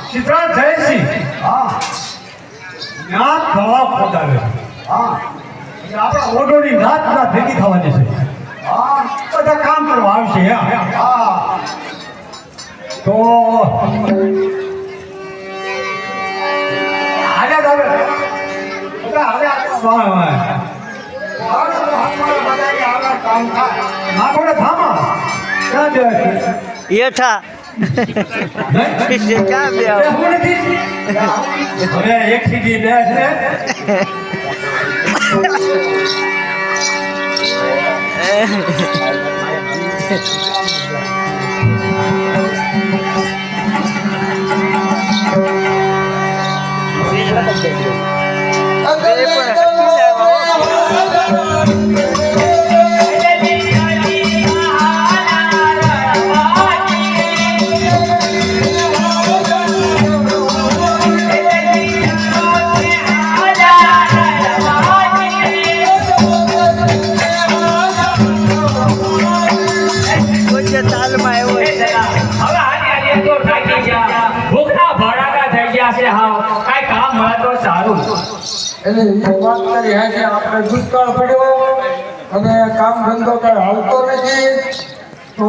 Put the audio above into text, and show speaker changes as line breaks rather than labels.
સિદ્ધરાજ જયસિંહ નાથ ભવા પોતાવે આપણા ઓઢોની નાથ ના ભેગી થવાની છે બધા કામ કરવા આવશે તો
યેઠા ક્યાં બે
એક સીધી બે છે
વાત કરી છે આપણે દુષ્કાળ પડ્યો અને કામ ધંધો કઈ હાલતો નથી તો